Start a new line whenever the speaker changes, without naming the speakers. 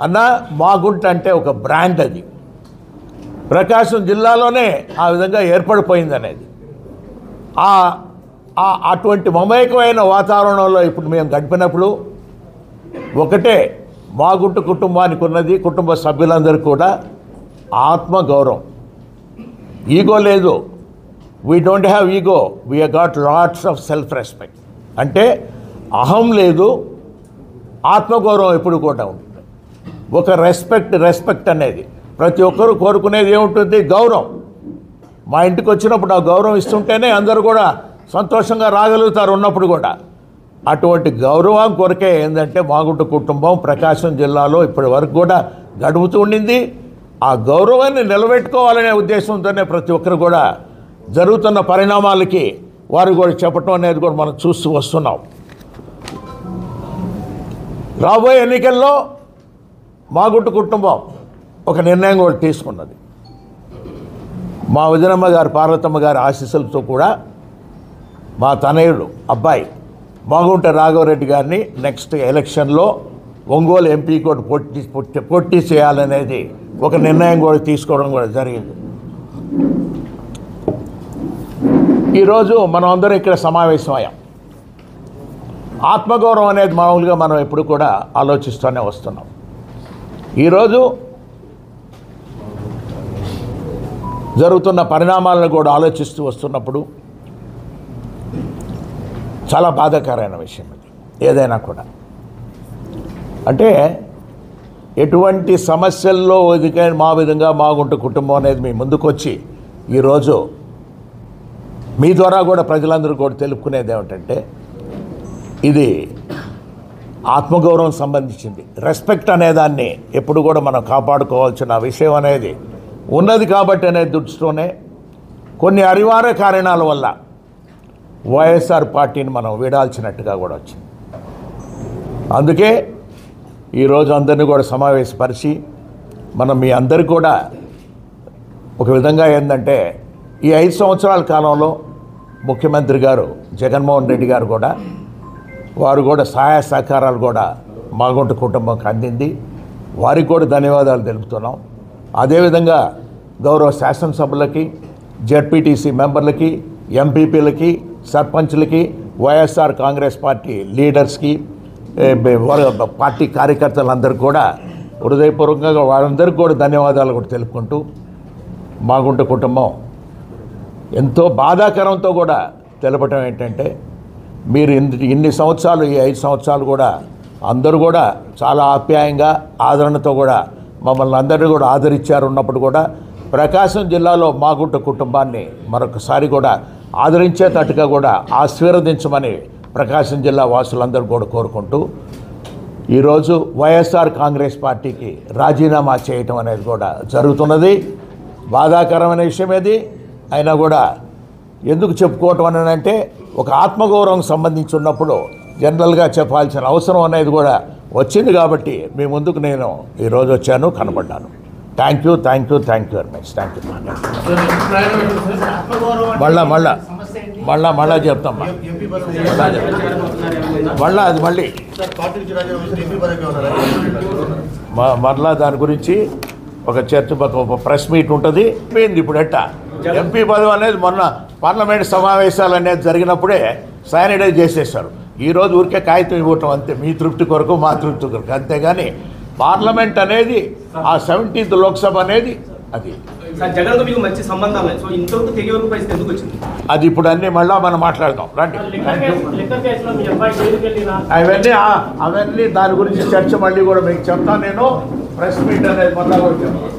అన్న మాగుంట అంటే ఒక బ్రాండ్, అది ప్రకాశం జిల్లాలోనే ఆ విధంగా ఏర్పడిపోయింది అనేది. అటువంటి మమేకమైన వాతావరణంలో ఇప్పుడు మేము గడిపినప్పుడు ఒకటే మాగుంట కుటుంబానికి ఉన్నది, కుటుంబ సభ్యులందరూ కూడా ఆత్మగౌరవం. ఈగో లేదు. We don't have ego, we got lots of self respect. అంటే అహం లేదు, ఆత్మగౌరవం ఎప్పుడు కూడా ఉంటుంది. ఒక రెస్పెక్ట్ అనేది ప్రతి ఒక్కరూ కోరుకునేది ఏముంటుంది? గౌరవం. మా ఇంటికి వచ్చినప్పుడు ఆ గౌరవం ఇస్తుంటేనే అందరూ కూడా సంతోషంగా రాగలుగుతారు ఉన్నప్పుడు కూడా. అటువంటి గౌరవం కొరకే ఏంటంటే మాగుంట కుటుంబం ప్రకాశం జిల్లాలో ఇప్పటి వరకు కూడా గడుపుతూ ఉండింది. ఆ గౌరవాన్ని నిలబెట్టుకోవాలనే ఉద్దేశంతోనే ప్రతి ఒక్కరు కూడా జరుగుతున్న పరిణామాలకి వారు కూడా చెప్పటం అనేది కూడా మనం చూస్తూ వస్తున్నాం. రాబోయే ఎన్నికల్లో మాగుంట కుటుంబం ఒక నిర్ణయం కూడా తీసుకున్నది. మా వదినమ్మ గారు పార్వతమ్మ గారి ఆశీస్సులతో కూడా మా తనయుడు అబ్బాయి మాగుంట రాఘవరెడ్డి గారిని నెక్స్ట్ ఎలక్షన్లో ఒంగోలు ఎంపీ కూడా పోటీ చేయాలనేది ఒక నిర్ణయం కూడా తీసుకోవడం కూడా జరిగింది. ఈరోజు మనం అందరం ఇక్కడ సమావేశమయ్యాం. ఆత్మగౌరవం అనేది మామూలుగా మనం ఎప్పుడు కూడా ఆలోచిస్తూనే వస్తున్నాం. ఈరోజు జరుగుతున్న పరిణామాలను కూడా ఆలోచిస్తూ వస్తున్నప్పుడు చాలా బాధాకరమైన విషయం ఇది. ఏదైనా కూడా అంటే ఎటువంటి సమస్యల్లో మా విధంగా మాగుంట కుటుంబం అనేది మీ ముందుకొచ్చి ఈరోజు మీ ద్వారా కూడా ప్రజలందరూ కూడా తెలుపుకునేది ఏమిటంటే ఇది ఆత్మగౌరవం సంబంధించింది. రెస్పెక్ట్ అనేదాన్ని ఎప్పుడు కూడా మనం కాపాడుకోవాల్సిన విషయం అనేది ఉన్నది. కాబట్టి అనేది దృష్టితోనే కొన్ని అనివార్య కారణాల వల్ల వైఎస్ఆర్ పార్టీని మనం వీడాల్సినట్టుగా కూడా వచ్చింది. అందుకే ఈరోజు అందరినీ కూడా సమావేశపరిచి మనం మీ అందరికీ కూడా ఒక విధంగా ఏంటంటే ఈ 5 సంవత్సరాల కాలంలో ముఖ్యమంత్రి గారు జగన్మోహన్ రెడ్డి గారు కూడా వారు కూడా సహాయ సహకారాలు కూడా మాగుంట కుటుంబంకి అందింది. వారికి కూడా ధన్యవాదాలు తెలుపుతున్నాం. అదేవిధంగా గౌరవ శాసనసభ్యులకి, జెడ్పీటీసీ మెంబర్లకి, ఎంపీపీలకి, సర్పంచ్లకి, వైఎస్ఆర్ కాంగ్రెస్ పార్టీ లీడర్స్కి, పార్టీ కార్యకర్తలందరికీ కూడా హృదయపూర్వకంగా వారందరికీ కూడా ధన్యవాదాలు కూడా తెలుపుకుంటూ మాగుంట కుటుంబం ఎంతో బాధాకరంతో కూడా తెలపటం ఏంటంటే మీరు ఇన్ని సంవత్సరాలు ఈ 5 సంవత్సరాలు కూడా అందరూ కూడా చాలా ఆప్యాయంగా ఆదరణతో కూడా మమ్మల్ని అందరినీ కూడా ఆదరించారు. ఉన్నప్పుడు కూడా ప్రకాశం జిల్లాలో మాగుంట కుటుంబాన్ని మరొకసారి కూడా ఆదరించేటట్టుగా కూడా ఆశీర్వదించమని ప్రకాశం జిల్లా వాసులందరూ కూడా కోరుకుంటూ ఈరోజు వైఎస్ఆర్ కాంగ్రెస్ పార్టీకి రాజీనామా చేయటం అనేది కూడా జరుగుతున్నది. బాధాకరమైన విషయం ఇది. అయినా కూడా ఎందుకు చెప్పుకోవటం అని అంటే ఒక ఆత్మగౌరవం సంబంధించి ఉన్నప్పుడు జనరల్గా చెప్పాల్సిన అవసరం అనేది కూడా వచ్చింది. కాబట్టి మీ ముందుకు నేను ఈరోజు వచ్చాను, కనబడ్డాను. Thank you very much. Thank you. మళ్ళా చెప్తాం. మళ్ళా దాని గురించి ఒక చర్చ, ఒక ప్రెస్ మీట్ ఉంటుంది. ఇప్పుడు ఎట్టా ఎంపీ పదవి అనేది మొన్న పార్లమెంట్ సమావేశాలు అనేది జరిగినప్పుడే శానిటైజ్ చేసేసారు. ఈరోజు ఊరికే కాగితం ఇవ్వటం అంతే, మీ తృప్తి కొరకు మా తృప్తి కొరకు, అంతేగాని పార్లమెంట్ అనేది ఆ 17th లోక్సభ అనేది అది అది ఇప్పుడు అన్నీ మళ్ళీ మనం మాట్లాడదాం. రండి. అవన్నీ దాని గురించి చర్చ మళ్ళీ కూడా మీకు చెప్తాను. నేను ప్రెస్ మీట్ అనేది మళ్ళీ కూడా చెప్తాను.